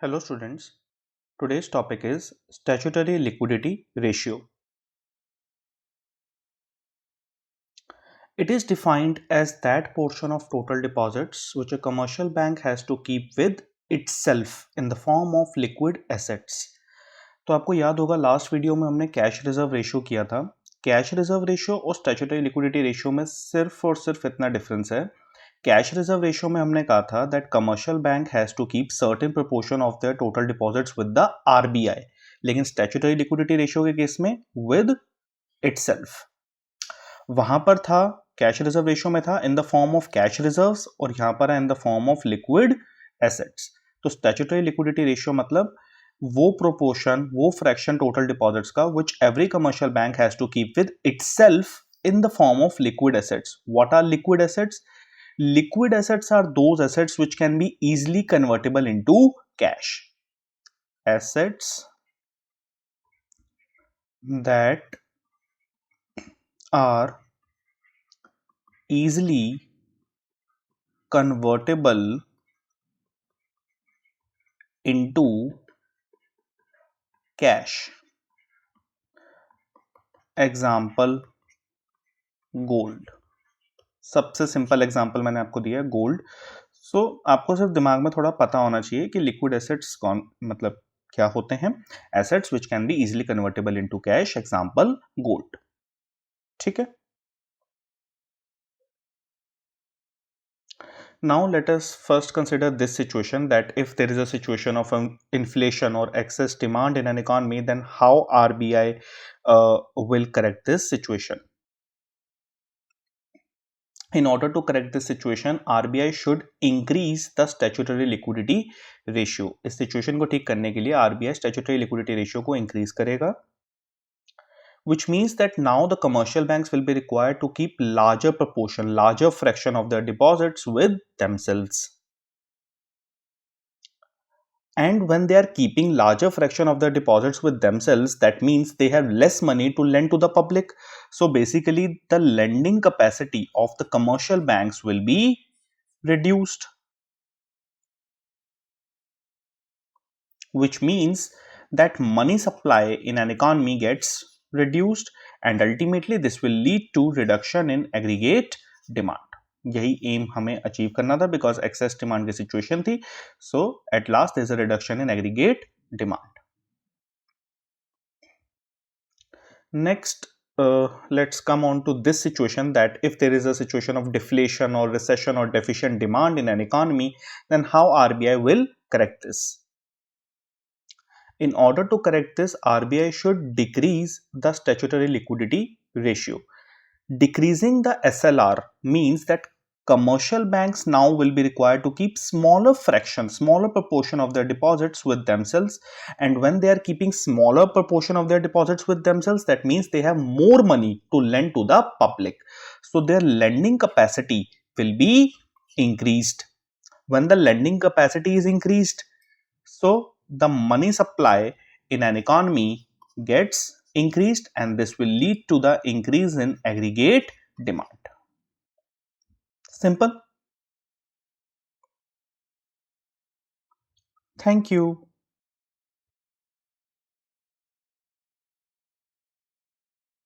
Hello students, today's topic is statutory liquidity ratio. It is defined as that portion of total deposits which a commercial bank has to keep with itself in the form of liquid assets. तो आपको याद होगा last video में हमने cash reserve ratio किया था। Cash reserve ratio और statutory liquidity ratio में सिर्फ और सिर्फ इतना डिफरेंस है। कैश रिजर्व रेशियो में हमने कहा था that commercial bank has to keep certain proportion of their total deposits with the RBI, लेकिन स्टैट्यूटरी लिक्विडिटी रेशियो के केस में विद इटसेल्फ। वहां पर था कैश रिजर्व रेशियो में था in the form of cash reserves और यहां पर है in the form of liquid assets. तो स्टैट्यूटरी लिक्विडिटी रेशियो मतलब वो प्रोपोर्शन, वो फ्रैक्शन टोटल डिपॉजिट्स का which every commercial bank has to keep with itself in the form of liquid assets. What are liquid assets? Liquid assets are those assets which can be easily convertible into cash. Assets that are easily convertible into cash. Example gold. सबसे simple example मैंने आपको दिया gold. सो आपको सिर्फ दिमाग में थोड़ा पता होना चाहिए कि लिक्विड एसेट्स कौन मतलब क्या होते हैं। Assets which can be easily convertible into cash, example gold. ठीक है, now let us first consider this situation, that if there is a situation of inflation or excess demand in an economy, then how RBI will correct this situation. In order to correct this situation, RBI should increase the statutory liquidity ratio. इस situation को ठीक करने के लिए RBI statutory liquidity ratio को increase करेगा, which means that now the commercial banks will be required to keep larger proportion, larger fraction of their deposits with themselves. And when they are keeping larger fraction of their deposits with themselves, that means they have less money to lend to the public. So basically the lending capacity of the commercial banks will be reduced, which means that money supply in an economy gets reduced, and ultimately this will lead to reduction in aggregate demand. यही aim हमें achieve करना था because excess demand की situation थी। So at last there is a reduction in aggregate demand. Next let's come on to this situation, that if there is a situation of deflation or recession or deficient demand in an economy, then how RBI will correct this. In order to correct this, RBI should decrease the statutory liquidity ratio. Decreasing the SLR means that commercial banks now will be required to keep smaller fraction, smaller proportion of their deposits with themselves. And when they are keeping smaller proportion of their deposits with themselves, that means they have more money to lend to the public. So their lending capacity will be increased. When the lending capacity is increased, so the money supply in an economy gets increased, and this will lead to the increase in aggregate demand. Simple. Thank you.